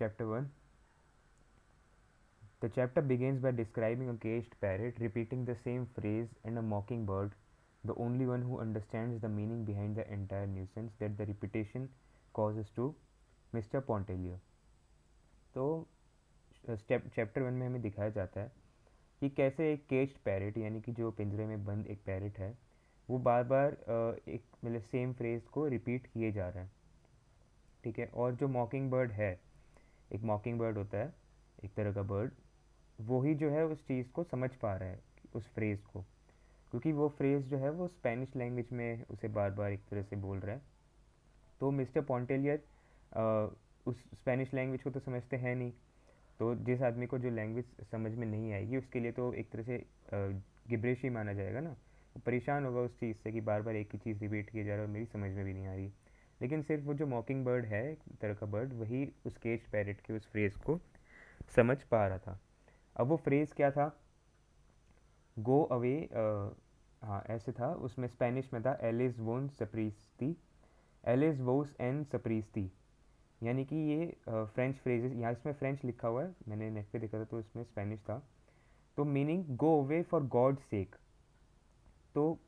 chapter 1. The chapter begins by describing a caged parrot repeating the same phrase and a mockingbird, the only one who understands the meaning behind the entire nuisance that the repetition causes to Mr. Pontellier. तो chapter 1 में हमें दिखाया जाता है कि कैसे एक caged parrot यानी कि जो पिंजरे में बंद एक पैरेट है वो बार बार एक मतलब सेम फ्रेज को रिपीट किए जा रहा है, ठीक है। और जो मॉकिंग बर्ड है, एक मॉकिंग बर्ड होता है एक तरह का बर्ड, वो ही जो है उस चीज़ को समझ पा रहा है उस फ्रेज़ को, क्योंकि वो फ्रेज़ जो है वो स्पेनिश लैंग्वेज में उसे बार बार एक तरह से बोल रहा है। तो मिस्टर पॉन्टेलियर उस स्पेनिश लैंग्वेज को तो समझते हैं नहीं, तो जिस आदमी को जो लैंग्वेज समझ में नहीं आएगी उसके लिए तो एक तरह से गिब्रिश ही माना जाएगा ना। वो परेशान होगा उस चीज़ से कि बार बार एक ही चीज़ रिपीट किया जा रहा है और मेरी समझ में भी नहीं आ रही। लेकिन सिर्फ वो जो मॉकिंग बर्ड है एक तरह का बर्ड, वही उस केज्ड पैरेट के उस फ्रेज़ को समझ पा रहा था। अब वो फ्रेज़ क्या था? गो अवे, हाँ ऐसे था, उसमें स्पेनिश में था एलिस वोन सप्रीस्ती, एलिस वोस एन सप्रीस्ती, यानी कि ये फ्रेंच फ्रेजेस, यहाँ इसमें फ्रेंच लिखा हुआ है, मैंने नेट पे देखा था तो इसमें स्पेनिश था। तो meaning go away for God sake. तो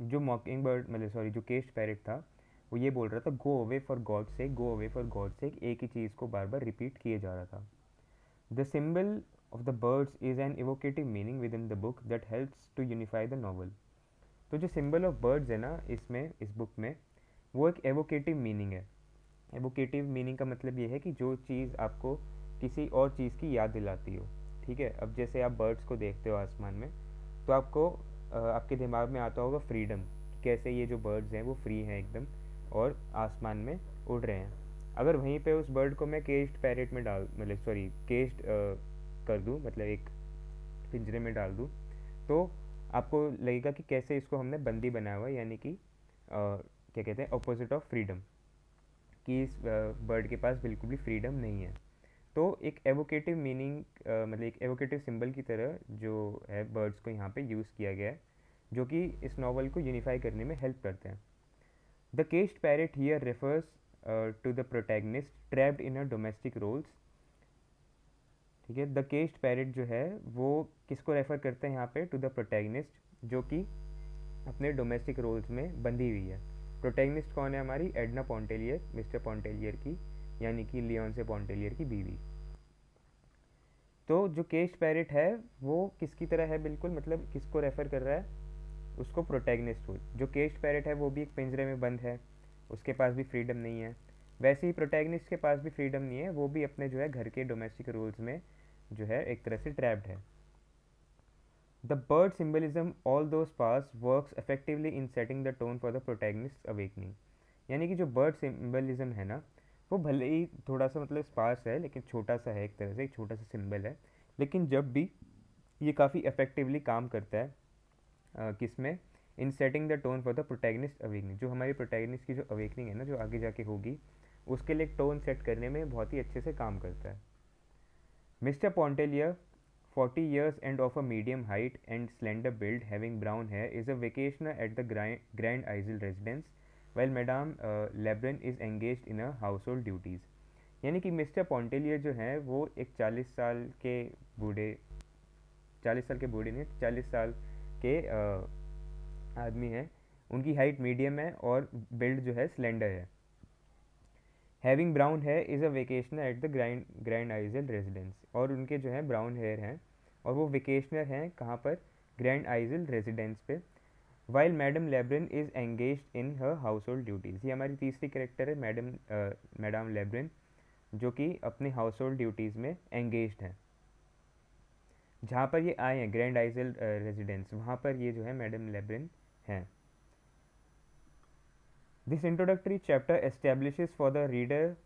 जो मॉकिंग बर्ड मतलब सॉरी जो केज्ड पैरेट था वो ये बोल रहा था go away for God sake, go away for God sake, एक ही चीज़ को बार बार रिपीट किए जा रहा था। The symbol of the birds is an evocative meaning within the book that helps to unify the novel. तो जो सिंबल ऑफ बर्ड्स है ना इसमें, इस बुक में, वो एक एवोकेटिव मीनिंग है। एवोकेटिव मीनिंग का मतलब ये है कि जो चीज़ आपको किसी और चीज़ की याद दिलाती हो, ठीक है। अब जैसे आप बर्ड्स को देखते हो आसमान में तो आपको आपके दिमाग में आता होगा फ्रीडम, कैसे ये जो बर्ड्स हैं वो फ्री हैं एकदम और आसमान में उड़ रहे हैं। अगर वहीं पे उस बर्ड को मैं केज्ड पैरेट में डाल मतलब सॉरी केज्ड कर दूँ, मतलब एक पिंजरे में डाल दूँ, तो आपको लगेगा कि कैसे इसको हमने बंदी बनाया हुआ है, यानी कि क्या कहते हैं अपोजिट ऑफ फ्रीडम, कि इस बर्ड के पास बिल्कुल भी फ्रीडम नहीं है। तो एक एवोकेटिव मीनिंग मतलब एक एवोकेटिव सिंबल की तरह जो है बर्ड्स को यहाँ पे यूज़ किया गया है, जो कि इस नावल को यूनिफाई करने में हेल्प करते हैं। The caged parrot here refers to the protagonist trapped in a domestic roles, ठीक है। द केज्ड पैरेट जो है वो किसको रेफ़र करते हैं यहाँ पे? टू द प्रोटैगनिस्ट, जो कि अपने डोमेस्टिक रोल्स में बंधी हुई है। प्रोटैगनिस्ट कौन है? हमारी एडना पॉन्टेलियर, मिस्टर पॉन्टेलियर की यानी कि लियोन्से पॉन्टेलियर की बीवी। तो जो केज्ड पैरेट है वो किसकी तरह है बिल्कुल, मतलब किसको रेफ़र कर रहा है? उसको प्रोटैगनिस्ट को। जो केज्ड पैरेट है वो भी एक पिंजरे में बंद है, उसके पास भी फ्रीडम नहीं है, वैसे ही प्रोटैगनिस्ट के पास भी फ्रीडम नहीं है, वो भी अपने जो है घर के डोमेस्टिक रूल्स में जो है एक तरह से ट्रैप्ड है। The bird symbolism all those pass works effectively in setting the tone for the protagonist awakening, यानी कि जो बर्ड सिम्बलिज्म है ना वो भले ही थोड़ा सा मतलब स्पार्स है, लेकिन छोटा सा है, एक तरह से एक छोटा सा सिंबल है, लेकिन जब भी ये काफ़ी इफेक्टिवली काम करता है किस में? In setting the tone for the protagonist awakening, जो हमारी प्रोटैगनिस्ट की जो अवेकनिंग है ना, जो आगे जाके होगी, उसके लिए एक टोन सेट करने में बहुत ही अच्छे से काम करता है। Mister Pontellier, 40 years and of a medium height and slender build, having brown hair, is a vacationer at the Grand Isle residence, while Madame Lebrun is engaged in a household duties. यानी कि mister Pontellier जो हैं वो एक 40 साल के बूढ़े, 40 साल के बूढ़े नहीं, 40 साल के आदमी हैं। उनकी हाइट मीडियम है और बिल्ड जो है स्लेंडर है। Having brown hair is a vacationer at the Grand Isle residence, और उनके जो है ब्राउन हेयर हैं और वो वेकेशनर हैं कहाँ पर? ग्रैंड आइजल रेजिडेंस पे। While madam Lebrun is engaged in her household duties, ये हमारी तीसरी कैरेक्टर है मैडम लेब्रिन, जो कि अपनी हाउस होल्ड ड्यूटीज़ में एंगेज्ड हैं। जहाँ पर ये आए हैं ग्रैंड आइजल रेजिडेंस, वहाँ पर ये जो है मैडम लेब्रिन हैं। This introductory chapter establishes for the reader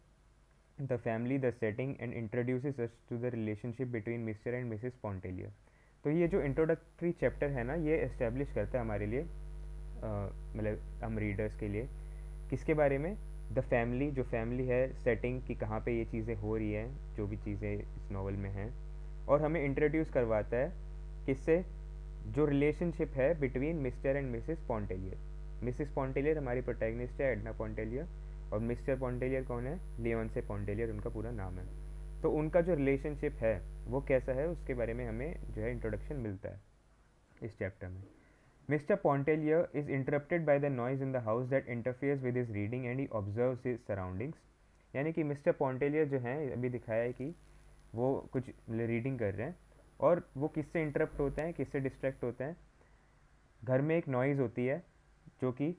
the family, the setting, and introduces us to the relationship between Mr. and Mrs. Pontellier. तो ये जो इंट्रोडक्टरी चैप्टर है ना, ये एस्टेब्लिश करता है हमारे लिए मतलब हम रीडर्स के लिए किसके बारे में? द फैमिली, जो फैमिली है, सेटिंग कि कहाँ पे ये चीज़ें हो रही हैं, जो भी चीज़ें इस नावल में हैं, और हमें इंट्रोड्यूस करवाता है किससे? जो रिलेशनशिप है between mister and Mrs Pontellier. Mrs Pontellier हमारी प्रोटैगनिस्ट है एडना पॉन्टेलियर, और मिस्टर पॉन्टेलियर कौन है? लियोन्से पॉन्टेलियर उनका पूरा नाम है। तो उनका जो रिलेशनशिप है वो कैसा है उसके बारे में हमें जो है इंट्रोडक्शन मिलता है इस चैप्टर में. Mr. Pontellier is interrupted by the noise in the house that interferes with his reading and he observes his surroundings. यानी कि मिस्टर पॉन्टेलियर जो हैं अभी दिखाया है कि वो कुछ रीडिंग कर रहे हैं और वो किससे इंटरप्ट होते हैं, किससे डिस्ट्रैक्ट होते हैं. घर में एक नॉइज़ होती है जो कि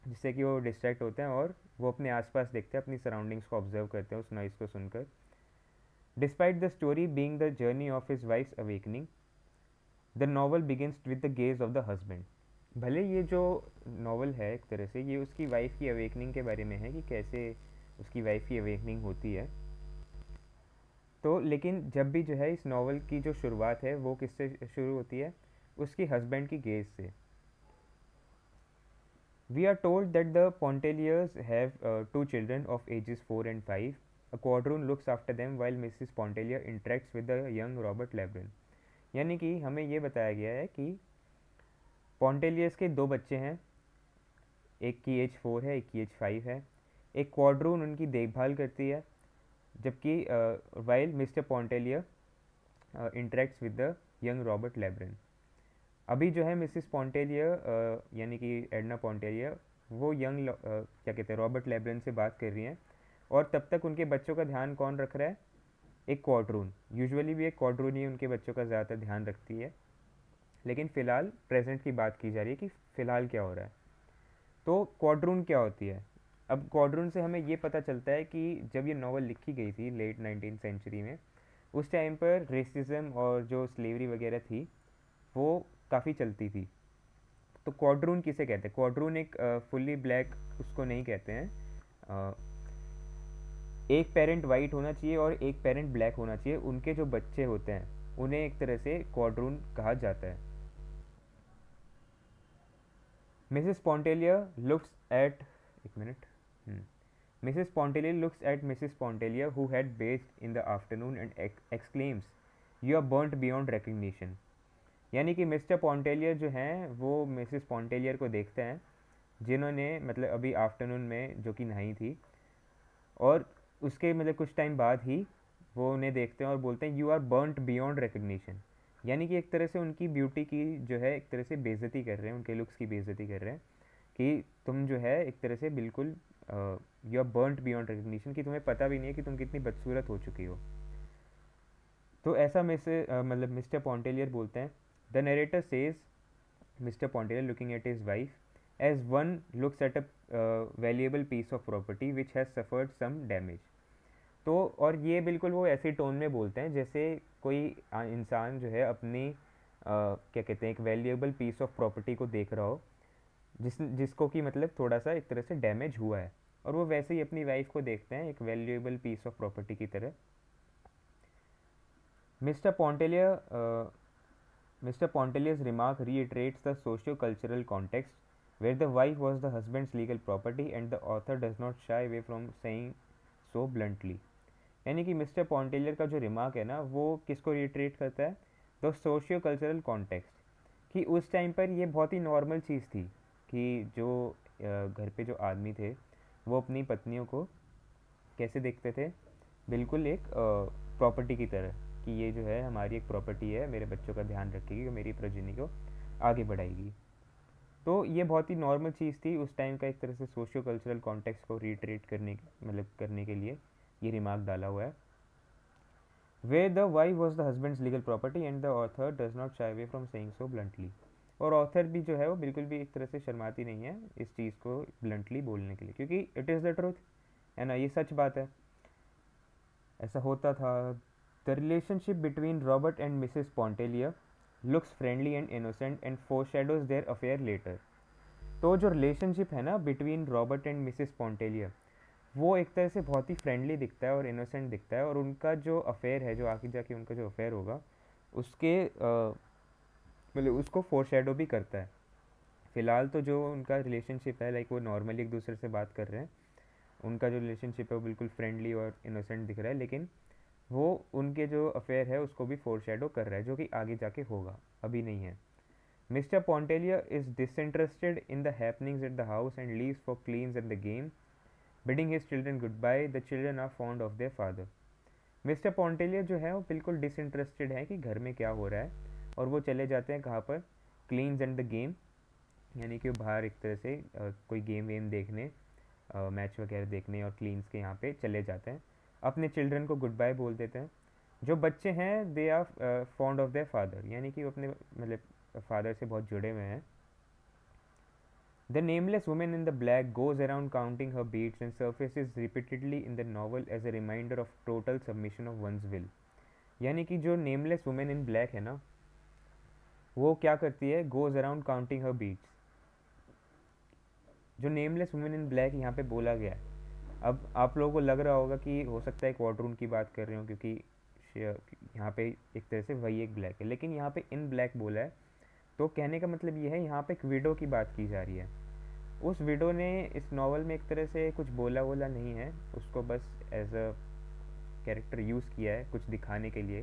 जिससे कि वो डिस्ट्रैक्ट होते हैं और वो अपने आसपास देखते हैं, अपनी सराउंडिंग्स को ऑब्जर्व करते हैं उस नॉइज़ को सुनकर. Despite the story being the journey of his wives awakening, the novel begins with the gauge of the husband. भले ये जो नॉवल है एक तरह से ये उसकी वाइफ की अवेकनिंग के बारे में है कि कैसे उसकी वाइफ की अवेकनिंग होती है. तो लेकिन जब भी जो है इस नॉवल की जो शुरुआत है वो किससे शुरू होती है, उसकी हस्बैंड की गेज से. We are told that the Pontelliers have 2 children of ages 4 and 5. A quadroon looks after them while Mrs. Pontellier interacts with the young Robert Lebron. यानी कि हमें ये बताया गया है कि पॉन्टेलियर्स के 2 बच्चे हैं, एक की एज 4 है, एक की एज 5 है. एक क्वाड्रून उनकी देखभाल करती है जबकि while mister Pontellier interacts with the young Robert Lebrun. अभी जो है मिसिस पॉन्टेलियर यानी कि एडना पॉन्टेलियर वो यंग क्या कहते हैं रॉबर्ट लेब्रन से बात कर रही हैं और तब तक उनके बच्चों का ध्यान कौन रख रहा है, एक क्वाड्रून. यूजुअली भी एक क्वाड्रून ही उनके बच्चों का ज़्यादातर ध्यान रखती है, लेकिन फ़िलहाल प्रेजेंट की बात की जा रही है कि फ़िलहाल क्या हो रहा है. तो क्वाड्रून क्या होती है. अब क्वाड्रून से हमें ये पता चलता है कि जब ये नावल लिखी गई थी लेट 19th सेंचुरी में, उस टाइम पर रेसिज्म और जो स्लेवरी वगैरह थी वो काफ़ी चलती थी. तो क्वाड्रून किसे कहते हैं, क्वाड्रून एक फुल्ली ब्लैक उसको नहीं कहते हैं. एक पेरेंट वाइट होना चाहिए और एक पेरेंट ब्लैक होना चाहिए, उनके जो बच्चे होते हैं उन्हें एक तरह से क्वाड्रून कहा जाता है. मिसेस पॉन्टेलियर लुक्स एट एक minute Mrs. Pontellier looks at Mrs. Pontellier who had bathed in the afternoon and exclaims, "You are burnt beyond recognition." यानी कि मिस्टर पॉन्टेलियर जो हैं वो मिसेस पॉन्टेलियर को देखते हैं जिन्होंने मतलब अभी आफ्टरनून में जो कि नहाई थी और उसके मतलब कुछ टाइम बाद ही वो उन्हें देखते हैं और बोलते हैं, "you are burnt beyond recognition." यानी कि एक तरह से उनकी ब्यूटी की जो है एक तरह से बेइज्जती कर रहे हैं, उनके लुक्स की बेइज्जती कर रहे हैं कि तुम जो है एक तरह से बिल्कुल you are burnt beyond recognition, कि तुम्हें पता भी नहीं है कि तुम कितनी बदसूरत हो चुकी हो. तो ऐसा में से मतलब मिस्टर पॉन्टेलियर बोलते हैं. The narrator says, mister Pontellier looking at his wife, as one looks at a valuable piece of property which has suffered some damage. तो और ये बिल्कुल वो ऐसे टोन में बोलते हैं जैसे कोई इंसान जो है अपनी क्या कहते हैं एक वैल्यूएबल पीस ऑफ प्रॉपर्टी को देख रहा हो जिसको कि मतलब थोड़ा सा एक तरह से डैमेज हुआ है, और वो वैसे ही अपनी वाइफ को देखते हैं एक वैल्यूएबल पीस ऑफ प्रॉपर्टी की तरह. Mister Pontellier's remark reiterates the socio-cultural context where the wife was the husband's legal property and the author does not shy away from saying so bluntly. यानी कि mister पॉन्टेलियर का जो remark है ना वो किसको रिट्रेट करता है, द सोशियो कल्चरल कॉन्टेक्स्ट, कि उस टाइम पर ये बहुत ही नॉर्मल चीज़ थी कि जो घर पे जो आदमी थे वो अपनी पत्नियों को कैसे देखते थे, बिल्कुल एक प्रॉपर्टी की तरह कि ये जो है हमारी एक प्रॉपर्टी है, मेरे बच्चों का ध्यान रखेगी और मेरी प्रजनी को आगे बढ़ाएगी. तो ये बहुत ही नॉर्मल चीज़ थी उस टाइम का, एक तरह से सोशियो कल्चरल कॉन्टेक्स्ट को रिट्रेट करने मतलब करने के लिए ये रिमार्क डाला हुआ है. Way the wife was the husband's legal property and the author does not shy away from saying so bluntly. और ऑथर भी जो है वो बिल्कुल भी एक तरह से शर्माती नहीं है इस चीज़ को ब्लंटली बोलने के लिए, क्योंकि इट इज़ द ट्रूथ है ना, ये सच बात है, ऐसा होता था. The relationship between Robert and Mrs Pontellier looks friendly and innocent and foreshadows their affair later. तो जो रिलेशनशिप है ना between Robert and Mrs Pontellier वो एक तरह से बहुत ही फ्रेंडली दिखता है और इनोसेंट दिखता है, और उनका जो अफेयर है, जो आगे जाके उनका जो अफेयर होगा उसके मतलब उसको फोरशैडो भी करता है. फ़िलहाल तो जो उनका रिलेशनशिप है लाइक वो नॉर्मली एक दूसरे से बात कर रहे हैं, उनका जो रिलेशनशिप है वो बिल्कुल फ्रेंडली और इनोसेंट दिख रहा है, लेकिन वो उनके जो अफेयर है उसको भी फोरशैडो कर रहा है जो कि आगे जाके होगा, अभी नहीं है. Mister Pontellier is disinterested in the happenings at the house and leaves for Klein's at the game. Bidding his children goodbye, the children are fond of their father. Mister Pontellier जो है वो बिल्कुल डिसइंटरेस्टेड है कि घर में क्या हो रहा है, और वो चले जाते हैं कहाँ पर, क्लीन्स एंड द गेम, यानी कि वो बाहर एक तरह से कोई गेम वेम देखने, मैच वगैरह देखने, और क्लीन्स के यहाँ पे चले जाते हैं, अपने चिल्ड्रन को गुड बाय बोल देते हैं। जो बच्चे हैं they are fond of their father, यानी कि वो अपने मतलब फादर से बहुत जुड़े हुए हैं। The nameless woman in the black goes around counting her beats and surfaces repeatedly in the novel as a reminder of total submission of one's will। यानी कि जो नेमलेस वुमेन इन ब्लैक है ना, वो क्या करती है, goes around counting her beats. जो नेमलेस वुमेन इन ब्लैक यहाँ पे बोला गया है, अब आप लोगों को लग रहा होगा कि हो सकता है क्वाड्रून की बात कर रहे हो, क्योंकि यहाँ पे एक तरह से वही एक ब्लैक है, लेकिन यहाँ पे इन ब्लैक बोला है, तो कहने का मतलब ये है यहाँ पे एक विडो की बात की जा रही है। उस विडो ने इस नावल में एक तरह से कुछ बोला वोला नहीं है, उसको बस एज अ कैरेक्टर यूज़ किया है कुछ दिखाने के लिए,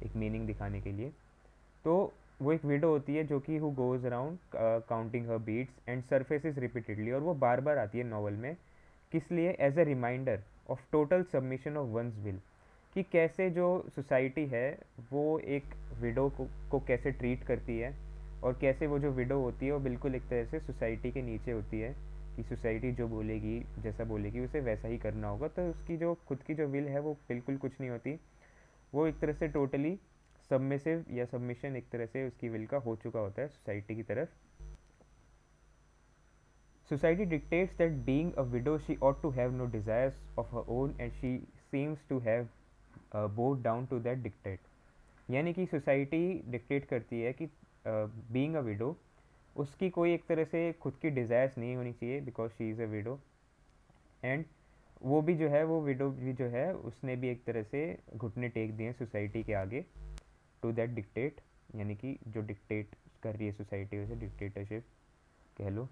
एक मीनिंग दिखाने के लिए। तो वो एक विडो होती है जो कि who goes around counting her beats and surfaces repeatedly, और वो बार बार आती है नावल में, किस लिए, as a reminder of total submission of one's will, कि कैसे जो सोसाइटी है वो एक विडो को कैसे ट्रीट करती है, और कैसे वो जो विडो होती है वो बिल्कुल एक तरह से सोसाइटी के नीचे होती है, कि सोसाइटी जो बोलेगी, जैसा बोलेगी उसे वैसा ही करना होगा, तो उसकी जो खुद की जो विल है वो बिल्कुल कुछ नहीं होती, वो एक तरह से टोटली सबमिसिव या सबमिशन एक तरह से उसकी विल का हो चुका होता है सोसाइटी की तरफ। Society dictates that being a widow she ought to have no desires of her own and she seems to have bowed down to that dictate। यानी कि सोसाइटी डिक्टेट करती है कि बीइंग अ विडो उसकी कोई एक तरह से खुद की डिज़ायर्स नहीं होनी चाहिए, because she is a window, and वो भी जो है, वो विडो भी जो है उसने भी एक तरह से घुटने टेक दिए सोसाइटी के आगे, टू दैट डिक्टेट, यानी कि जो डिक्टेट कर रही है सोसाइटी उसे डिक्टेटरशिप कह लो।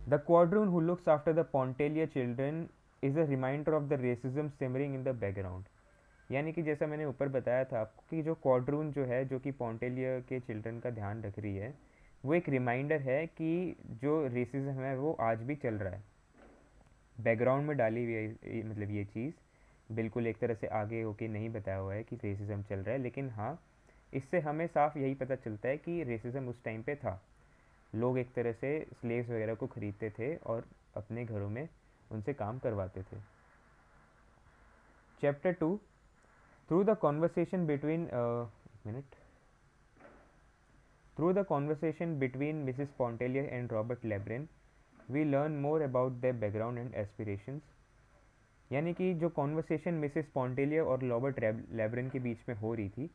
The quadroon who looks after the Pontellier children is a reminder of the racism simmering in the background। यानी कि जैसा मैंने ऊपर बताया था आपको कि जो क्वाड्रून जो है, जो कि पॉन्टेलियर के चिल्ड्रन का ध्यान रख रही है, वो एक रिमाइंडर है कि जो रेसिज्म है वो आज भी चल रहा है, बैकग्राउंड में डाली हुई है, मतलब ये चीज़ बिल्कुल एक तरह से आगे होके नहीं बताया हुआ है कि रेसिज्म चल रहा है, लेकिन हाँ इससे हमें साफ यही पता चलता है कि रेसिज्म उस टाइम पे था। लोग एक तरह से स्लेव्स वगैरह को ख़रीदते थे और अपने घरों में उनसे काम करवाते थे। Chapter 2, through the conversation between minute through the conversation between Mrs Pontellier and Robert Lebrun we learn more about their background and aspirations. यानी कि जो कॉन्वर्सेशन मिसिस पॉन्टेलियर और रॉबर्ट लेब्रेन के बीच में हो रही थी,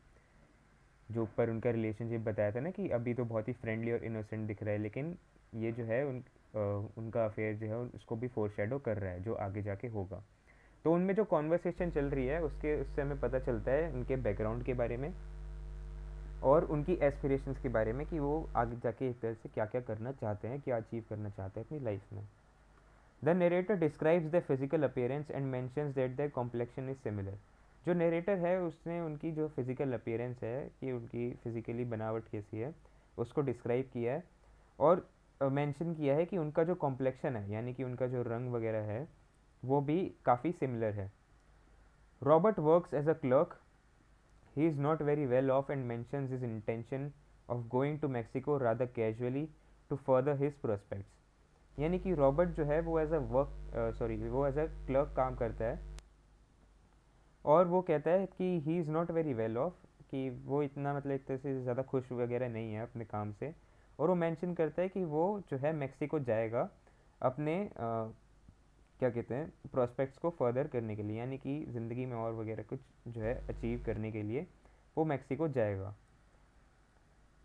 जो ऊपर उनका रिलेशनशिप बताया था ना कि अभी तो बहुत ही फ्रेंडली और इनोसेंट दिख रहा है, लेकिन ये जो है उनका अफेयर जो है उसको भी फोरशैडो कर रहा है जो आगे जाके होगा। तो उनमें जो कॉन्वर्सेशन चल रही है उससे हमें पता चलता है उनके बैकग्राउंड के बारे में और उनकी एस्पिरेशंस के बारे में, कि वो आगे जाके एक तरह से क्या क्या करना चाहते हैं, क्या अचीव करना चाहते हैं अपनी लाइफ में। The narrator describes the physical appearance and mentions that their complexion is similar. जो नरेटर है उसने उनकी जो फिज़िकल अपीयरेंस है, कि उनकी फ़िज़िकली बनावट कैसी है, उसको डिस्क्राइब किया है, और मेंशन किया है कि उनका जो कॉम्प्लेक्शन है, यानी कि उनका जो रंग वगैरह है, वो भी काफ़ी सिमिलर है। Robert works as a clerk, he is not very well off and mentions his intention of going to Mexico rather casually to further his prospects. यानी कि रॉबर्ट जो है वो एज अ क्लर्क काम करता है, और वो कहता है कि ही is not very well of, कि वो इतना मतलब एक तरह से ज़्यादा खुश वगैरह नहीं है अपने काम से, और वो मेंशन करता है कि वो जो है मेक्सिको जाएगा अपने क्या कहते हैं प्रोस्पेक्ट्स को फर्दर करने के लिए, यानी कि ज़िंदगी में और वगैरह कुछ जो है अचीव करने के लिए वो मेक्सिको जाएगा।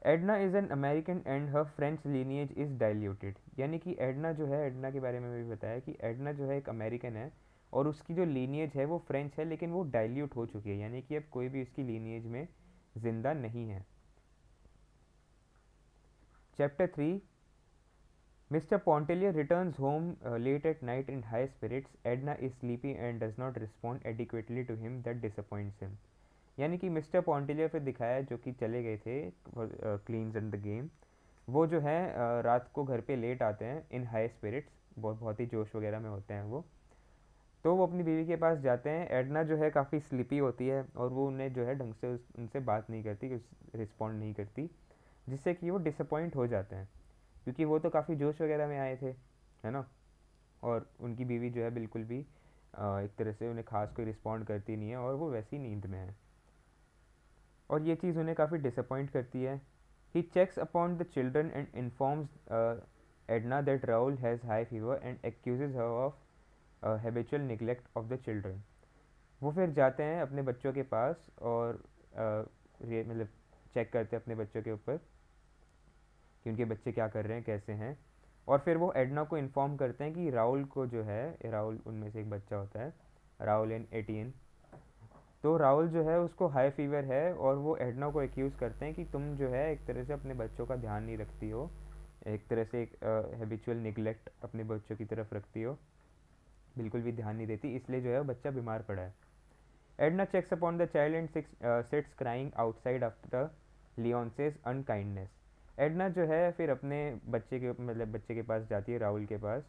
Edna is an American and her French lineage is diluted. यानी कि एडना जो है, एडना के बारे में भी बताया कि एडना जो है एक अमेरिकन है और उसकी जो लीनिएज है वो फ्रेंच है, लेकिन वो डाइल्यूट हो चुकी है, यानी कि अब कोई भी उसकी लीनिएज में ज़िंदा नहीं है। Chapter 3, mister Pontellier returns home late at night in high spirits, Edna is sleepy and does not respond adequately to him, that disappoints him. यानी कि मिस्टर पॉन्टेलियर फिर दिखाया जो कि चले गए थे क्लीन्स एंड द गेम, वो जो है रात को घर पे लेट आते हैं इन हाई स्पिरिट्स, बहुत बहुत ही जोश वगैरह में होते हैं वो। तो वो अपनी बीवी के पास जाते हैं। एडना जो है काफ़ी स्लीपी होती है और वो उन्हें जो है ढंग से उनसे बात नहीं करती, रिस्पॉन्ड नहीं करती, जिससे कि वो डिसअपॉइंट हो जाते हैं, क्योंकि वो तो काफ़ी जोश वगैरह में आए थे, है ना। और उनकी बीवी जो है बिल्कुल भी एक तरह से उन्हें खास कोई रिस्पॉन्ड करती नहीं है और वो वैसी नींद में है, और ये चीज़ उन्हें काफ़ी डिसअपॉइंट करती है। He checks upon the children and informs Edna that Raoul has high fever and accuses her of habitual neglect of the children. वो फिर जाते हैं अपने बच्चों के पास और मतलब चेक करते हैं अपने बच्चों के ऊपर कि उनके बच्चे क्या कर रहे हैं, कैसे हैं। और फिर वो एडना को इन्फॉर्म करते हैं कि राहुल को जो है, राहुल उनमें से एक बच्चा होता है, राहुल एंड एटीन। तो राहुल जो है उसको हाई फीवर है और वो एडना को एक्यूज़ करते हैं कि तुम जो है एक तरह से अपने बच्चों का ध्यान नहीं रखती हो, एक तरह से एक हैबिचुअल निगलेक्ट अपने बच्चों की तरफ रखती हो, बिल्कुल भी ध्यान नहीं देती, इसलिए जो है वो बच्चा बीमार पड़ा है। Edna checks upon the child and sits crying outside after Léonce's unkindness. Edna जो है फिर अपने बच्चे के मतलब बच्चे के पास जाती है, राहुल के पास,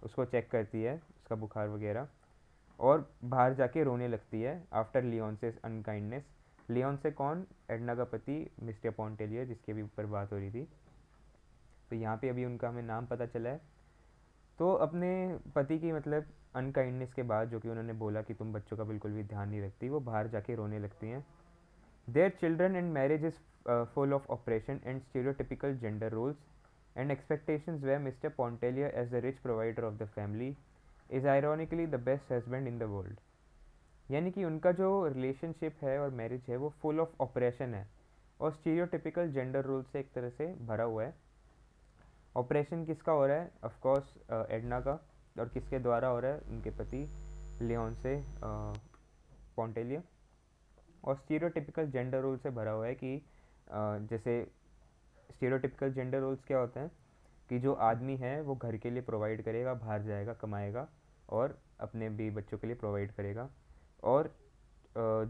उसको चेक करती है, उसका बुखार वगैरह, और बाहर जाके रोने लगती है आफ्टर लियोन्सेस अनकाइंडनेस। लियोन्से कौन? एडना का पति मिस्टर पॉन्टेलियर, जिसके भी ऊपर बात हो रही थी। तो यहाँ पे अभी उनका हमें नाम पता चला है। तो अपने पति की मतलब अनकाइंडनेस के बाद, जो कि उन्होंने बोला कि तुम बच्चों का बिल्कुल भी ध्यान नहीं रखती, वो बाहर जाके रोने लगती हैं। Their children and marriage is full of oppression and stereotypical gender rules and expectations where mister Pontellier as the rich provider of the family is ironically the best husband in the world. यानी कि उनका जो relationship है और marriage है वो full of operation है और स्टीरियोटिपिकल जेंडर रूल से एक तरह से भरा हुआ है। ऑपरेशन किसका हो रहा है? ऑफ कोर्स एडना का। और किसके द्वारा हो रहा है? उनके पति लियोन से पॉन्टेलियर। और स्टीरियोटिपिकल जेंडर रोल से भरा हुआ है कि जैसे स्टीरियोटिपिकल जेंडर रोल्स क्या होते हैं कि जो आदमी है वो घर के लिए प्रोवाइड करेगा, बाहर जाएगा, कमाएगा और अपने बीवी बच्चों के लिए प्रोवाइड करेगा। और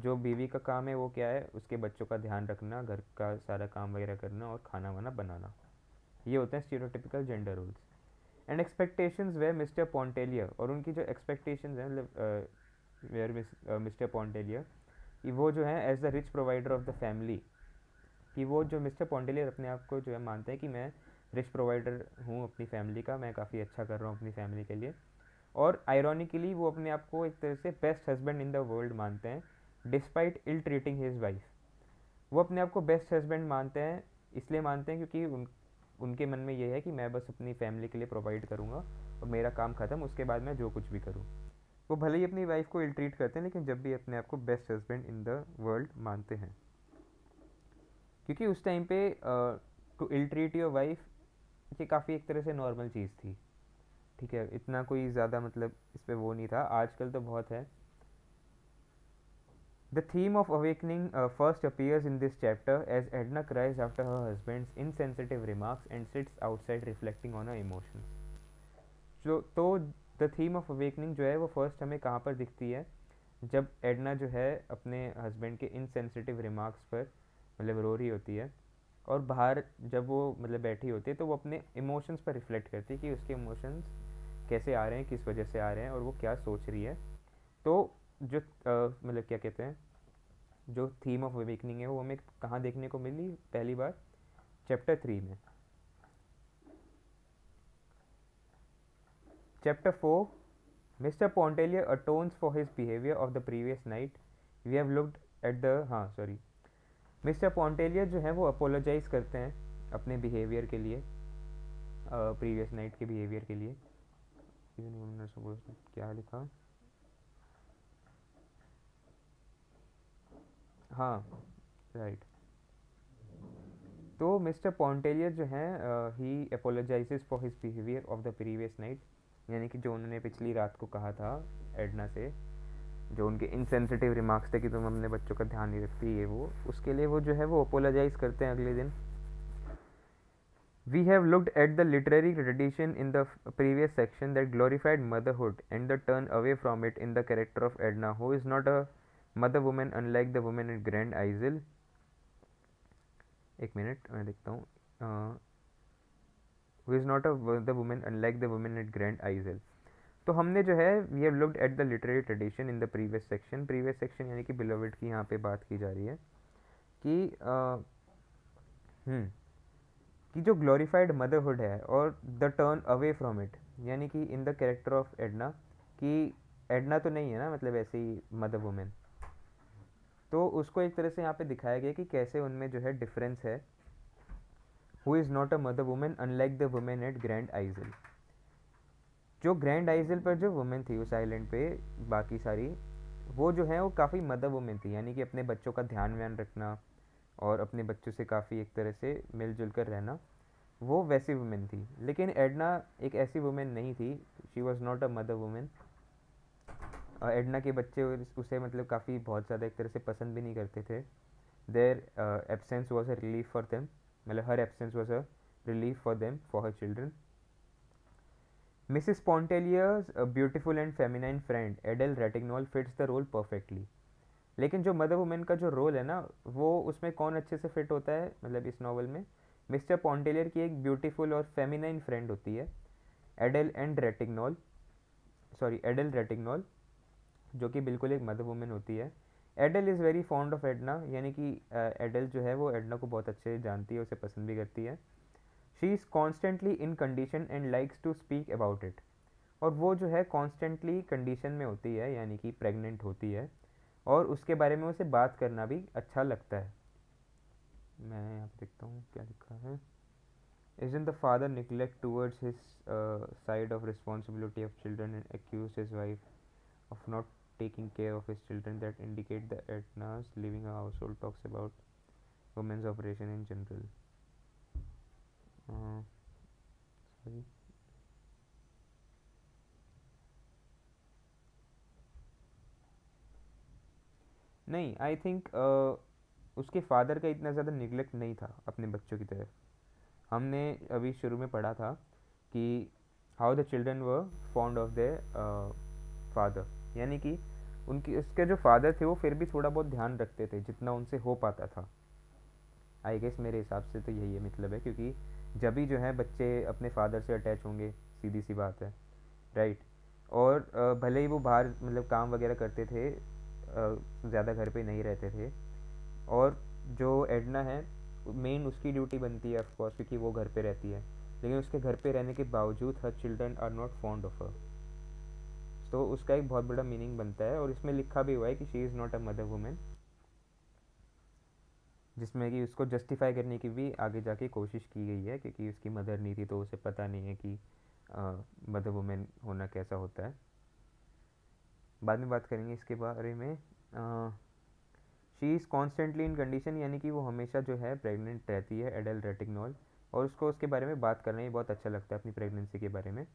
जो बीवी का काम है वो क्या है? उसके बच्चों का ध्यान रखना, घर का सारा काम वगैरह करना और खाना वाना बनाना। ये होते हैं stereotypical gender roles. And expectations where mister Pontellier, और उनकी जो एक्सपेक्टेशंस हैं मतलब वेयर मिस्टर पॉन्टेलियर कि वो जो है as the rich provider of the family, कि वो जो मिस्टर पॉन्टेलियर अपने आप को जो है मानते हैं कि मैं रिच प्रोवाइडर हूँ अपनी फैमिली का, मैं काफ़ी अच्छा कर रहा हूँ अपनी फैमिली के लिए। और आयरॉनिकली वो अपने आप को एक तरह से best husband in the world मानते हैं, डिस्पाइट इल ट्रीटिंग हिज वाइफ। वो अपने आप को बेस्ट हस्बैंड मानते हैं, इसलिए मानते हैं क्योंकि उनके मन में ये है कि मैं बस अपनी फैमिली के लिए प्रोवाइड करूँगा और मेरा काम ख़त्म, उसके बाद मैं जो कुछ भी करूँ। वो भले ही अपनी वाइफ को इल ट्रीट करते हैं, लेकिन जब भी अपने आप को best husband in the world मानते हैं, क्योंकि उस टाइम पे to ill treat your wife ये काफ़ी एक तरह से नॉर्मल चीज़ थी। ठीक है, इतना कोई ज़्यादा मतलब इस पर वो नहीं था, आजकल तो बहुत है। The theme of awakening first appears in this chapter as Edna cries after her husband's insensitive remarks and sits outside reflecting on her emotions. तो द थीम ऑफ अवेकनिंग जो है वो फर्स्ट हमें कहाँ पर दिखती है? जब एडना जो है अपने हस्बैंड के इनसेंसिटिव रिमार्क्स पर मतलब रो रही होती है, और बाहर जब वो मतलब बैठी होती है तो वो अपने इमोशंस पर रिफ्लेक्ट करती है कि उसके इमोशंस कैसे आ रहे हैं, किस वजह से आ रहे हैं और वो क्या सोच रही है। तो जो मतलब क्या कहते हैं, जो थीम ऑफ अवेकनिंग है वो हमें कहाँ देखने को मिली पहली बार? चैप्टर 3 में। Chapter 4, mister Pontellier atones for his behaviour of the previous night. We have looked at the हाँ सॉरी मिस्टर पॉन्टेलियर जो है वो अपोलोजाइज करते हैं अपने बिहेवियर के लिए, प्रीवियस नाइट के बिहेवियर के लिए। क्या लिखा? हाँ राइट। तो मिस्टर पॉन्टेलियर जो हैं he apologises for his behaviour of the previous night, यानी कि जो उन्होंने पिछली रात को कहा था एडना से, जो उनके इनसेंसिटिव रिमार्क्स थे कि तुम अपने बच्चों का ध्यान नहीं रखती, ये वो, उसके लिए वो जो है वो अपोलोजाइज करते हैं अगले दिन। We have looked at the literary tradition in the previous section that glorified motherhood and the turn away from it in the character of Edna, who is not a mother woman unlike the woman in Grand Isle. एक minute मैं देखता हूँ, who is not a the woman unlike the woman at Grand Isle. तो हमने जो है we have looked at the literary tradition in the previous section यानी कि बिलोवेड की यहाँ पे बात की जा रही है कि हम्म कि जो ग्लोरीफाइड मदरहुड है और the turn away from it, यानी कि in the character of Edna, कि एडना तो नहीं है ना, मतलब ऐसी मदर वुमेन, तो उसको एक तरह से यहाँ पे दिखाया गया कि कैसे उनमें जो है डिफरेंस है. Who is not a mother women unlike the women at grand Aizawl. जो ग्रैंड आइजल पर जो वुमेन थी उस आइलैंड पे, बाकी सारी वो जो है वो काफ़ी मदर वुमेन थी, यानी कि अपने बच्चों का ध्यान व्यान रखना और अपने बच्चों से काफ़ी एक तरह से मिलजुल कर रहना, वो वैसी वुमेन थी. लेकिन एडना एक ऐसी वुमेन नहीं थी. She was not a mother women. Edna के बच्चे उसे मतलब काफ़ी बहुत ज़्यादा एक तरह से पसंद भी नहीं करते थे. Their absence was a relief for them, मतलब her absence was a relief for them for her children. Mrs Pontellier's beautiful and feminine friend Adèle Ratignolle fits the role perfectly. लेकिन जो मदर वुमेन का जो role है ना, वो उसमें कौन अच्छे से फिट होता है, मतलब इस नावल में मिस्टर पॉन्टेलियर की एक ब्यूटीफुल और फेमिनाइन फ्रेंड होती है, एडल रेटिग्नॉल, जो कि बिल्कुल एक मदर वुमेन होती है. Adèle is very fond of Edna, यानी कि एडल जो है वो एडना को बहुत अच्छे से जानती है, उसे पसंद भी करती है. She is constantly in condition and likes to speak about it. और वो जो है कॉन्स्टेंटली कंडीशन में होती है, यानी कि प्रेग्नेंट होती है, और उसके बारे में उसे बात करना भी अच्छा लगता है. मैं यहाँ पे देखता हूँ क्या लिखा है. Isn't the father neglect towards his side of responsibility of children and accuse his wife of not taking care of his children that indicate the Edna's leaving a household talks about women's operation in general. Sorry. नहीं, I think उसके father का इतना ज़्यादा neglect नहीं था अपने बच्चों की तरफ. हमने अभी शुरू में पढ़ा था कि how the children were fond of their father, यानी कि उनकी उसके जो फादर थे वो फिर भी थोड़ा बहुत ध्यान रखते थे जितना उनसे हो पाता था. आई गेस मेरे हिसाब से तो यही है मतलब है, क्योंकि जब भी जो है बच्चे अपने फादर से अटैच होंगे, सीधी सी बात है, राइट. और भले ही वो बाहर मतलब काम वगैरह करते थे, ज़्यादा घर पे नहीं रहते थे. और जो एडना है, मेन उसकी ड्यूटी बनती है ऑफकोर्स, क्योंकि वो घर पे रहती है, लेकिन उसके घर पे रहने के बावजूद her children are not fond of her. तो उसका एक बहुत बड़ा मीनिंग बनता है, और इसमें लिखा भी हुआ है कि she is not a mother women, जिसमें कि उसको जस्टिफाई करने की भी आगे जाके कोशिश की गई है, क्योंकि उसकी मदर नहीं थी तो उसे पता नहीं है कि मदर वुमेन होना कैसा होता है. बाद में बात करेंगे इसके बारे में. She is constantly in condition, यानी कि वो हमेशा जो है प्रेग्नेंट रहती है, एडल रेटिग्नॉल, और उसको उसके बारे में बात करना ही बहुत अच्छा लगता है अपनी प्रेगनेंसी के बारे में.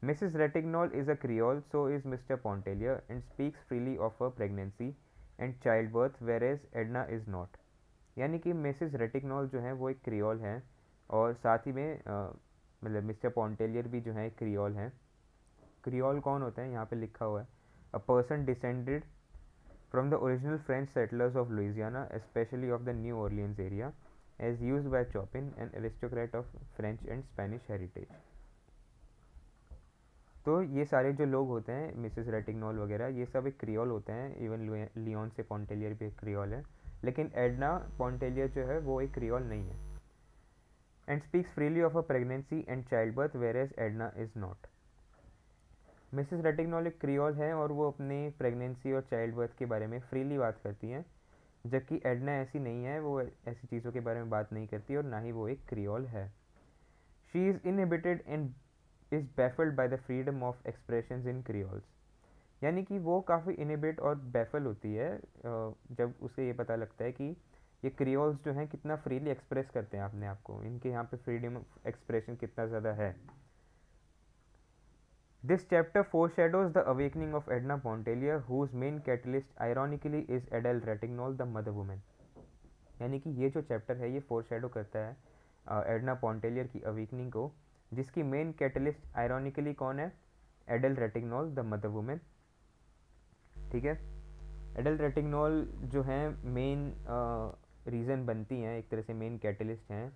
Mrs Ratignolle is a Creole, so is mister Pontellier, and speaks freely of a pregnancy and childbirth, whereas Edna is not. यानी कि मिसिस रेटिग्नॉल जो है वो एक क्रियोल हैं, और साथ ही में मतलब मिस्टर पॉन्टेलियर भी जो है एक क्रियोल हैं. क्रियोल कौन होता है, यहाँ पे लिखा हुआ है, a person descended from the original French settlers of Louisiana, especially of the New Orleans area, as used by Chopin, an aristocrat of French and Spanish heritage. तो ये सारे जो लोग होते हैं, मिसेस रेटिग्नॉल वगैरह, ये सब एक क्रियोल होते हैं. इवन लियोन से पॉन्टेलियर भी एक क्रियोल है, लेकिन एडना पॉन्टेलियर जो है वो एक क्रियोल नहीं है. And speaks freely of a pregnancy and childbirth, whereas Edna is not. Mrs Ratignolle एक क्रियोल है और वो अपनी प्रेगनेंसी और चाइल्ड बर्थ के बारे में फ्रीली बात करती हैं, जबकि एडना ऐसी नहीं है, वो ऐसी चीज़ों के बारे में बात नहीं करती, और ना ही वो एक क्रियोल है. She is inhibited and is baffled by the freedom of expressions in Creoles. यानी कि वो काफ़ी इनहिबिट और बैफल होती है जब उसे ये पता लगता है कि ये क्रियोल्स जो हैं कितना फ्रीली एक्सप्रेस करते हैं अपने आप को, इनके यहाँ पे फ्रीडम ऑफ एक्सप्रेशन कितना ज़्यादा है. This chapter foreshadows the awakening of Edna Pontellier, whose main catalyst ironically is Adele Ratignolle, the mother woman. यानी कि ये जो चैप्टर है ये फोरशैडो करता है एडना पॉन्टेलियर की अवेकनिंग को, जिसकी मेन कैटलिस्ट आयरॉनिकली कौन है, एडल रेटिग्नॉल द मदर वुमेन. ठीक है. एडल रेटिग्नॉल जो हैं मेन रीज़न बनती हैं, एक तरह से मेन कैटलिस्ट हैं,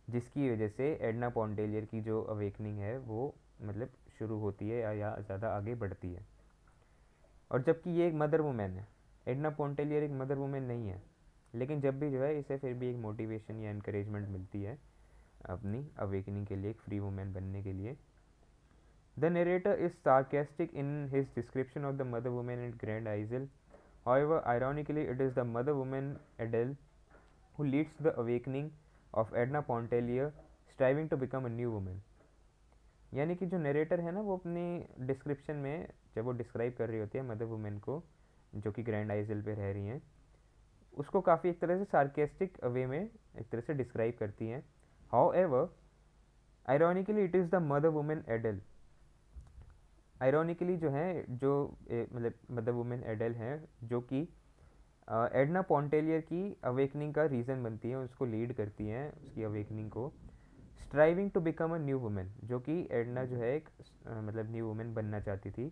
जिसकी वजह से एडना पॉन्टेलियर की जो अवेकनिंग है वो मतलब शुरू होती है या ज़्यादा आगे बढ़ती है। और जबकि ये एक मदर वुमेन है, एडना पोंटेलियर एक मदर वुमेन नहीं है, लेकिन जब भी जो है इसे फिर भी एक मोटिवेशन या इनकरेजमेंट मिलती है अपनी अवेकनिंग के लिए, एक फ्री वुमेन बनने के लिए। The narrator is sarcastic in his description of the mother woman at Grand Isle. However, ironically, it is the mother woman Adele who leads the awakening of Edna Pontellier, striving to become a new woman. यानी कि जो narrator है ना, वो अपनी description में जब वो डिस्क्राइब कर रही होती है मदर वुमेन को जो कि ग्रैंड आइजल पे रह रही हैं, उसको काफ़ी एक तरह से सार्केस्टिक वे में एक तरह से डिस्क्राइब करती हैं। However ironically it is the mother women Adèle. Ironically जो है जो मतलब मदर वुमेन एडल हैं जो कि एडना पॉन्टेलियर की अवेकनिंग का रीज़न बनती है, उसको लीड करती हैं उसकी अवेकनिंग को। Striving to become a new women, जो कि एडना जो है एक मतलब न्यू वुमेन बनना चाहती थी।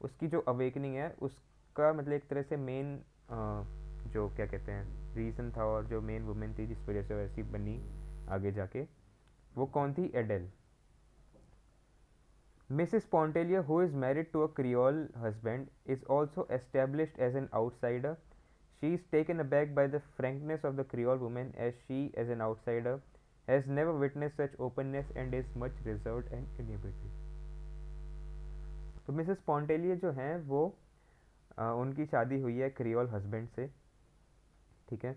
उसकी जो अवेकनिंग है उसका मतलब एक तरह से मेन जो क्या कहते हैं रीज़न था, और जो मेन वुमेन थी जिस वजह से वैसी बनी आगे जाके, वो कौन थी? एडल। Mrs. Pontellier, who is married to a Creole husband, is also established as an outsider. She is taken aback by the frankness of the Creole woman, as she, as an outsider, has never witnessed such openness and is much reserved and inhibited. तो Mrs पॉन्टेलियर जो हैं वो उनकी शादी हुई है creole husband से, ठीक है।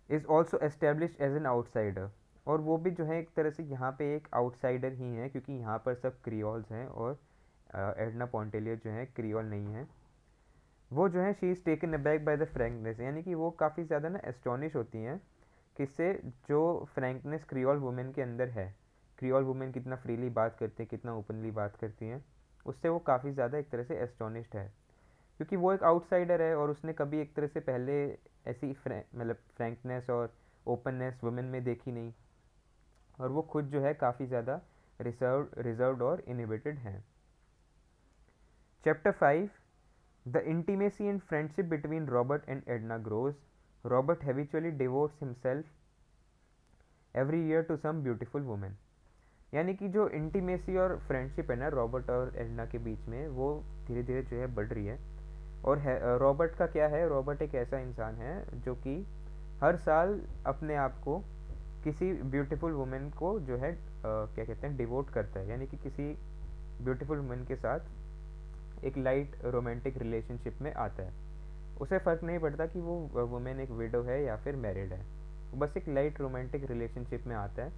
Is also established as an outsider, और वो भी जो है एक तरह से यहाँ पे एक आउटसाइडर ही है, क्योंकि यहाँ पर सब क्रियोल्स हैं और एडना पॉन्टेलियर जो है क्रियोल नहीं है। वो जो है she is taken aback by the frankness, यानी कि वो काफ़ी ज़्यादा ना एस्टोनिश होती हैं किससे? जो फ्रैंकनेस क्रियोल वुमेन के अंदर है। क्रियोल वुमेन कितना फ्रीली बात करती हैं, कितना ओपनली बात करती हैं, उससे वो काफ़ी ज़्यादा एक तरह से एस्टोनिश्ड है, क्योंकि वो एक आउटसाइडर है और उसने कभी एक तरह से पहले ऐसी मतलब फ्रैंकनेस और ओपननेस वुमेन में देखी नहीं, और वो खुद जो है काफ़ी ज़्यादा रिजर्व्ड और इनहिबिटेड हैं। Chapter 5, the intimacy and friendship between Robert and Edna grows. Robert habitually devotes himself every year to some beautiful women. यानी कि जो इंटीमेसी और फ्रेंडशिप है ना रॉबर्ट और एडना के बीच में, वो धीरे धीरे जो है बढ़ रही है। और रॉबर्ट का क्या है? रॉबर्ट एक ऐसा इंसान है जो कि हर साल अपने आप को किसी ब्यूटीफुल वुमेन को जो है क्या कहते हैं डिवोट करता है, यानी कि किसी ब्यूटीफुल वुमेन के साथ एक लाइट रोमांटिक रिलेशनशिप में आता है। उसे फ़र्क नहीं पड़ता कि वो वुमेन एक विडो है या फिर मैरिड है, वो बस एक लाइट रोमांटिक रिलेशनशिप में आता है।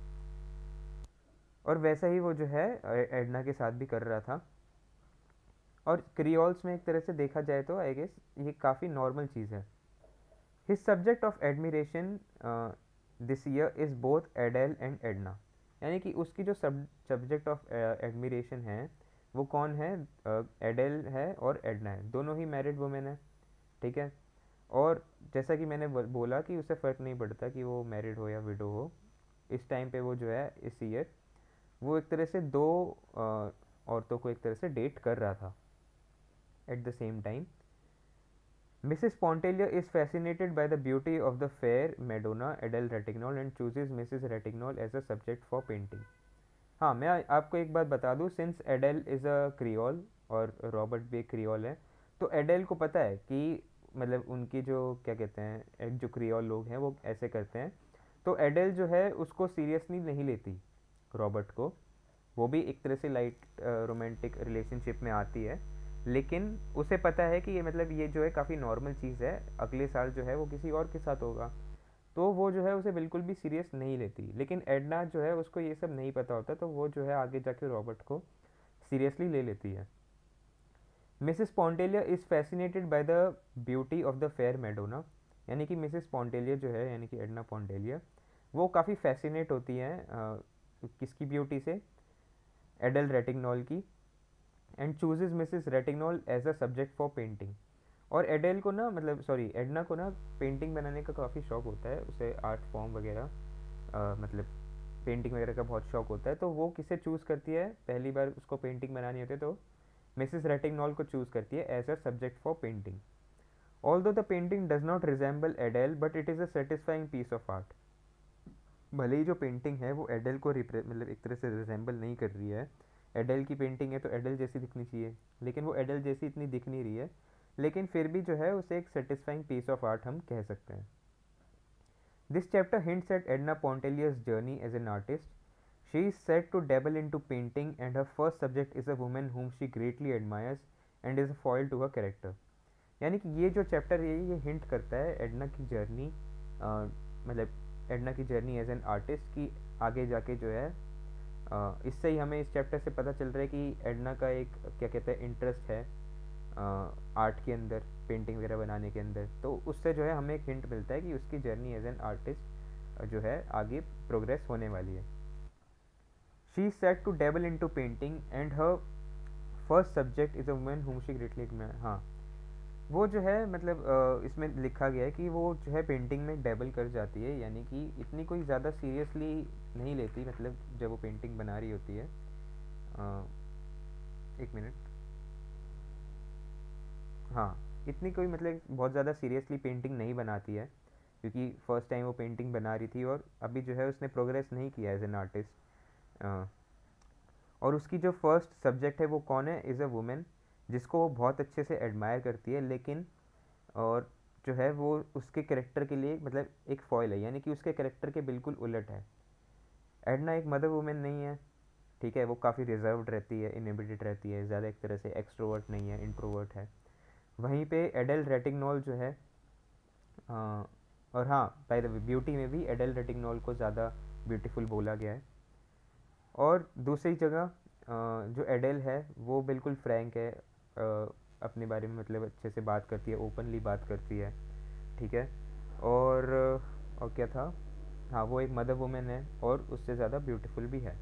और वैसा ही वो जो है एडना के साथ भी कर रहा था। और क्रियोल्स में एक तरह से देखा जाए तो आई गेस ये काफ़ी नॉर्मल चीज़ है। His subject of admiration this year is both एडेल and Edna, यानी कि उसकी जो सब्जेक्ट ऑफ एडमिरेशन है वो कौन है? एडेल है और एडना है, दोनों ही मैरिड वुमेन है, ठीक है। और जैसा कि मैंने बोला कि उसे फ़र्क नहीं पड़ता कि वो मैरिड हो या विडो हो, इस टाइम पे वो जो है इस ईयर वो एक तरह से दो औरतों को एक तरह से डेट कर रहा था at the same time. Mrs. Pontellier is fascinated by the beauty of the fair Madonna Adele Ratignolle and chooses Mrs. Ratignolle as a subject for painting. हाँ, मैं आपको एक बात बता दूँ, सिंस एडेल इज़ अ क्रियोल और रॉबर्ट भी एक क्रियोल है, तो एडेल को पता है कि मतलब उनकी जो क्या कहते हैं एक जो क्रियोल लोग हैं वो ऐसे करते हैं, तो एडेल जो है उसको सीरियसली नहीं लेती रॉबर्ट को। वो भी एक तरह से लाइट रोमांटिक रिलेशनशिप में आती है, लेकिन उसे पता है कि ये मतलब ये जो है काफ़ी नॉर्मल चीज़ है, अगले साल जो है वो किसी और के साथ होगा, तो वो जो है उसे बिल्कुल भी सीरियस नहीं लेती। लेकिन एडना जो है उसको ये सब नहीं पता होता, तो वो जो है आगे जाके रॉबर्ट को सीरियसली ले लेती है। Mrs Pontellier is fascinated by the beauty of the fair Madonna, यानी कि मिसेस पॉन्टेलियर जो है यानी कि एडना पॉन्टेलियर वो काफ़ी फैसिनेट होती हैं किसकी ब्यूटी से? एडल रेटिग्नॉल की। And chooses Mrs Ratignolle as a subject for painting. और एडेल को ना मतलब सॉरी एडना को ना पेंटिंग बनाने का काफ़ी शौक होता है, उसे आर्ट फॉर्म वगैरह मतलब पेंटिंग वगैरह का बहुत शौक होता है, तो वो किसे चूज़ करती है? पहली बार उसको पेंटिंग बनानी होती है तो मिसेस रेटिग्नॉल को चूज़ करती है as a subject for painting. Although the painting does not resemble Adele but it is a satisfying piece of art. भले ही जो पेंटिंग है वो एडेल को मतलब एक तरह से रिजेंबल नहीं कर रही है एडल की पेंटिंग है तो एडल जैसी दिखनी चाहिए, लेकिन वो एडल जैसी इतनी दिख नहीं रही है, लेकिन फिर भी जो है उसे एक सेटिस्फाइंग पीस ऑफ आर्ट हम कह सकते हैं। This chapter hints at Edna Pontelier's journey as an artist. She is said to dabble into painting, and her first subject is a woman whom she greatly admires and is a foil to her character. यानी कि ये जो chapter है ये hint करता है Edna की journey, मतलब एडना की जर्नी एज एन आर्टिस्ट की आगे जाके जो है इससे ही हमें इस चैप्टर से पता चल रहा है कि एडना का एक क्या कहते हैं इंटरेस्ट है आर्ट के अंदर, पेंटिंग वगैरह बनाने के अंदर। तो उससे जो है हमें एक हिंट मिलता है कि उसकी जर्नी एज एन आर्टिस्ट जो है आगे प्रोग्रेस होने वाली है। She is set to dabble into painting and her first subject is a woman whom she greatly admire. हाँ, वो जो है मतलब इसमें लिखा गया है कि वो जो है पेंटिंग में डेबल कर जाती है, यानी कि इतनी कोई ज़्यादा सीरियसली नहीं लेती, मतलब जब वो पेंटिंग बना रही होती है। एक मिनट, हाँ, इतनी कोई मतलब बहुत ज़्यादा सीरियसली पेंटिंग नहीं बनाती है, क्योंकि फर्स्ट टाइम वो पेंटिंग बना रही थी और अभी जो है उसने प्रोग्रेस नहीं किया एज एन आर्टिस्ट। और उसकी जो फर्स्ट सब्जेक्ट है वो कौन है, इज़ अ वुमेन, जिसको वो बहुत अच्छे से एडमायर करती है, लेकिन और जो है वो उसके कैरेक्टर के लिए मतलब एक फॉयल है, यानी कि उसके कैरेक्टर के बिल्कुल उलट है। एडना एक मदर वुमेन नहीं है, ठीक है, वो काफ़ी रिजर्व्ड रहती है, इनहिबिटेड रहती है, ज़्यादा एक तरह से एक्सट्रोवर्ट नहीं है, इंट्रोवर्ट है। वहीं पे एडेल रेटिग्नोल जो है और हाँ, बाय द वे ब्यूटी में भी एडेल रेटिग्नोल को ज़्यादा ब्यूटीफुल बोला गया है। और दूसरी जगह जो एडेल है वो बिल्कुल फ्रैंक है, अपने बारे में मतलब अच्छे से बात करती है, ओपनली बात करती है, ठीक है। और क्या था, हाँ, वो एक मदर वुमेन है और उससे ज़्यादा ब्यूटीफुल भी है,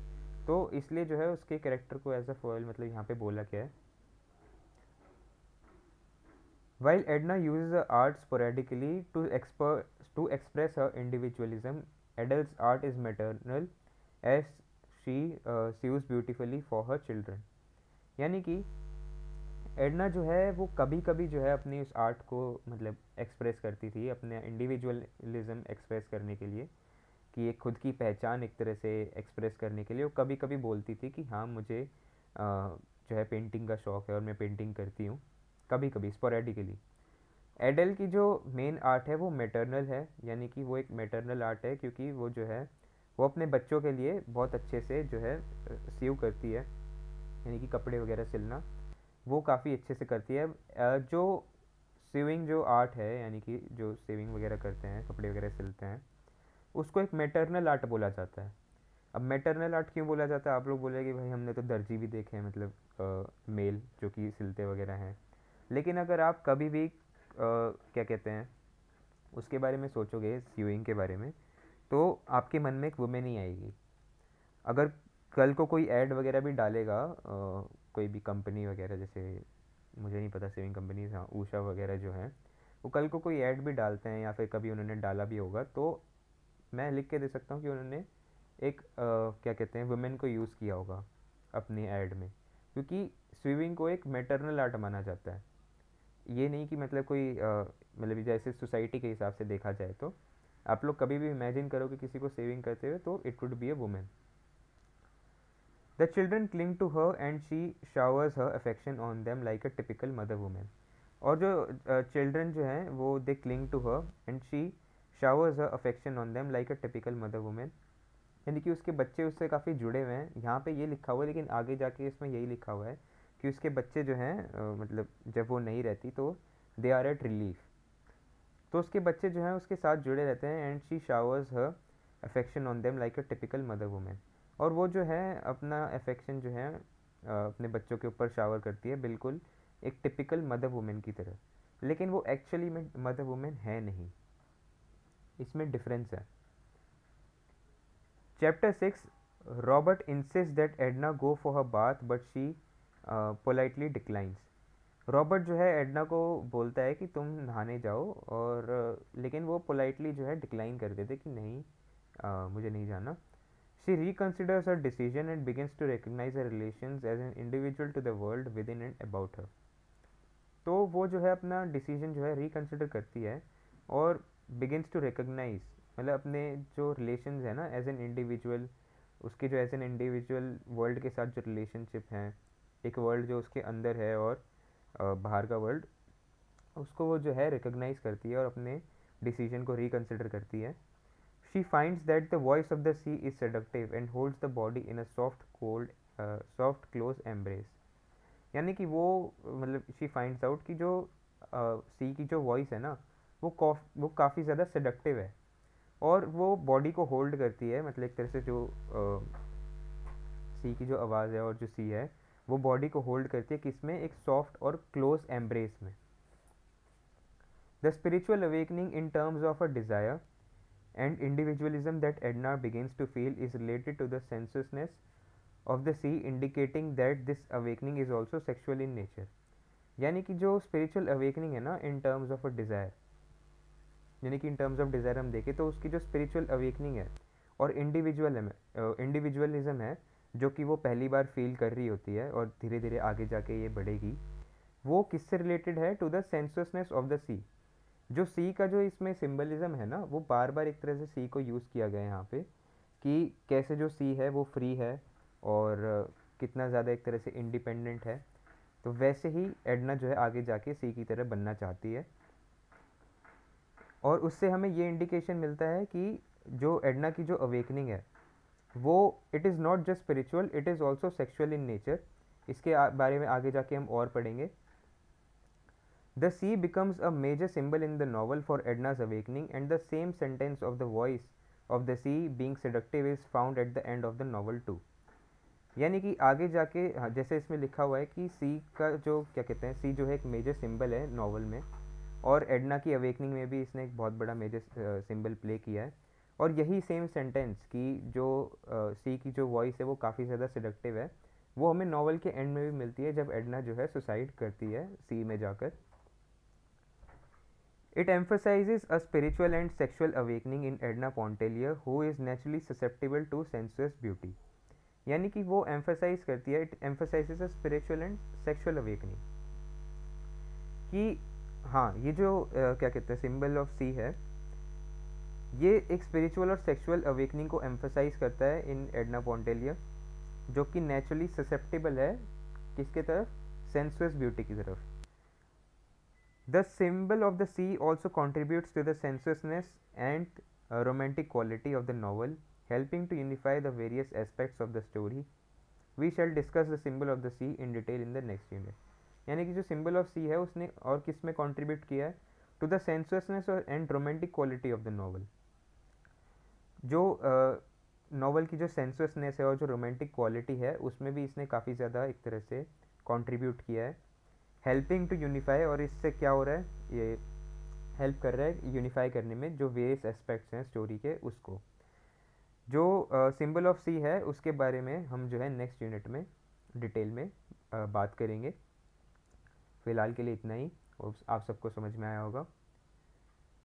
तो इसलिए जो है उसके कैरेक्टर को एज अ फॉयल मतलब यहाँ पे बोला गया है। While Edna uses the art sporadically to express her individualism, Adele's art is maternal as she sews beautifully for her children. यानी कि एडना जो है वो कभी कभी जो है अपनी उस आर्ट को मतलब एक्सप्रेस करती थी, अपने इंडिविजुअलिज्म एक्सप्रेस करने के लिए, कि एक खुद की पहचान एक तरह से एक्सप्रेस करने के लिए वो कभी कभी बोलती थी कि हाँ मुझे जो है पेंटिंग का शौक़ है और मैं पेंटिंग करती हूँ, कभी कभी स्पोरेडिकली। एडल की जो मेन आर्ट है वो मैटरनल है, यानी कि वो एक मैटरनल आर्ट है, क्योंकि वो जो है वो अपने बच्चों के लिए बहुत अच्छे से जो है सीव करती है, यानी कि कपड़े वगैरह सिलना वो काफ़ी अच्छे से करती है। जो सीविंग जो आर्ट है, यानी कि जो सीविंग वगैरह करते हैं, कपड़े वगैरह सिलते हैं, उसको एक मैटरनल आर्ट बोला जाता है। अब मैटरनल आर्ट क्यों बोला जाता है, आप लोग बोलेंगे कि भाई हमने तो दर्जी भी देखे हैं, मतलब मेल जो कि सिलते वगैरह हैं, लेकिन अगर आप कभी भी क्या कहते हैं उसके बारे में सोचोगे, स्यूइंग के बारे में, तो आपके मन में एक वुमेन ही आएगी। अगर कल को कोई ऐड वगैरह भी डालेगा कोई भी कंपनी वगैरह, जैसे मुझे नहीं पता सेविंग कंपनीज, हाँ ऊषा वगैरह जो हैं, वो कल को कोई ऐड भी डालते हैं या फिर कभी उन्होंने डाला भी होगा, तो मैं लिख के दे सकता हूँ कि उन्होंने एक क्या कहते हैं वुमेन को यूज़ किया होगा अपनी ऐड में, क्योंकि स्विमिंग को एक मैटरनल आर्ट माना जाता है। ये नहीं कि मतलब कोई मतलब जैसे सोसाइटी के हिसाब से देखा जाए तो आप लोग कभी भी इमेजिन करो कि किसी को सेविंग करते हुए, तो it would be a women. The children cling to her and she showers her affection on them like a typical mother women. और जो चिल्ड्रन जो हैं वो they cling to her and she showers her affection on them like a typical mother women, यानी कि उसके बच्चे उससे काफ़ी जुड़े हुए हैं। यहाँ पे ये लिखा हुआ है, लेकिन आगे जाके इसमें यही लिखा हुआ है कि उसके बच्चे जो हैं मतलब जब वो नहीं रहती तो दे आर एट रिलीफ, तो उसके बच्चे जो हैं उसके साथ जुड़े रहते हैं। And she showers her affection on them like a typical mother women, और वो जो है अपना अफेक्शन जो है अपने बच्चों के ऊपर शावर करती है, बिल्कुल एक टिपिकल मदर वुमेन की तरह, लेकिन वो एक्चुअली में मदर वुमेन है नहीं, इसमें डिफरेंस है। Chapter 6, Robert insists that Edna go for her bath but she politely declines. Robert जो है एडना को बोलता है कि तुम नहाने जाओ, और लेकिन वो पोलाइटली जो है डिक्लाइन कर देते कि नहीं, मुझे नहीं जाना। She reconsiders her decision and begins to recognize her relations as an individual to the world within and about her. तो वो जो है अपना डिसीजन जो है रिकन्सिडर करती है और बिगिंस टू रिकग्नाइज, मतलब अपने जो रिलेशंस है ना एज एन इंडिविजुअल, उसके जो एज एन इंडिविजुअल वर्ल्ड के साथ जो रिलेशनशिप हैं, एक वर्ल्ड जो उसके अंदर है और बाहर का वर्ल्ड, उसको वो जो है रिकॉग्नाइज करती है और अपने डिसीजन को रिकन्सिडर करती है. She finds that the voice of the sea is seductive and holds the body in a soft close embrace. यानी कि वो मतलब शी फाइंड्स आउट कि जो सी की जो वॉइस है ना, वो काफ़ी ज़्यादा सेडक्टिव है और वो बॉडी को होल्ड करती है. मतलब एक तरह से जो सी की जो आवाज़ है और जो सी है वो बॉडी को होल्ड करती है किसमें, एक सॉफ्ट और क्लोज एम्ब्रेस में. The spiritual awakening in terms of a desire and individualism that Edna begins to feel is related to the sensuousness of the sea, indicating that this awakening is also sexual in nature. यानी कि जो spiritual awakening है ना in terms of a desire, यानी कि in terms of desire हम देखें तो उसकी जो spiritual awakening है और individualism है जो कि वो पहली बार फील कर रही होती है और धीरे धीरे आगे जाके ये बढ़ेगी, वो किससे रिलेटेड है, to the sensuousness of the सी. जो सी का जो इसमें सिंबलिज्म है ना, वो बार बार एक तरह से सी को यूज़ किया गया है यहाँ पे कि कैसे जो सी है वो फ्री है और कितना ज़्यादा एक तरह से इंडिपेंडेंट है. तो वैसे ही एडना जो है आगे जाके सी की तरह बनना चाहती है और उससे हमें ये इंडिकेशन मिलता है कि जो एडना की जो अवेकनिंग है वो it is not just spiritual, it is also sexual in nature. इसके बारे में आगे जाके हम और पढ़ेंगे. The sea becomes a major symbol in the novel for Edna's awakening, and the same sentence of the voice of the sea being seductive is found at the end of the novel too. यानी कि आगे जाके जैसे इसमें लिखा हुआ है कि सी का जो क्या कहते हैं, सी जो है एक मेजर सिंबल है नॉवल में और एडना की अवेकनिंग में भी इसने एक बहुत बड़ा मेजर सिंबल प्ले किया है. और यही सेम सेंटेंस कि जो सी की जो वॉइस है वो काफ़ी ज़्यादा सेडक्टिव है, वो हमें नॉवल के एंड में भी मिलती है जब एडना जो है सुसाइड करती है सी में जाकर. It emphasizes a spiritual and sexual awakening in Edna Pontellier, who is naturally susceptible to sensuous beauty. यानी कि वो emphasize करती है, it emphasizes a spiritual and sexual awakening कि हाँ ये जो क्या कहते हैं सिंबल ऑफ सी है, ये एक स्पिरिचुअल और सेक्सुअल अवेकनिंग को एम्फोसाइज करता है इन एडना पॉन्टेलियर, जो कि नेचुरली ससेप्टेबल है किसके तरफ, सेंसुअस ब्यूटी की तरफ. The symbol of the sea also contributes to the sensuousness and romantic quality of the novel, helping to unify the various aspects of the story. We shall discuss the symbol of the sea in detail in the next unit. यानी कि जो symbol of sea है उसने और किस में contribute किया है, to the sensuousness and romantic quality of the novel. जो नॉवल की जो सेंसुअसनेस है और जो रोमांटिक क्वालिटी है उसमें भी इसने काफ़ी ज़्यादा एक तरह से कंट्रीब्यूट किया है, हेल्पिंग टू यूनिफाई. और इससे क्या हो रहा है, ये हेल्प कर रहा है यूनिफाई करने में जो वेरियस एस्पेक्ट्स हैं स्टोरी के उसको. जो सिंबल ऑफ सी है उसके बारे में हम जो है नेक्स्ट यूनिट में डिटेल में बात करेंगे. फ़िलहाल के लिए इतना ही, आप सबको समझ में आया होगा.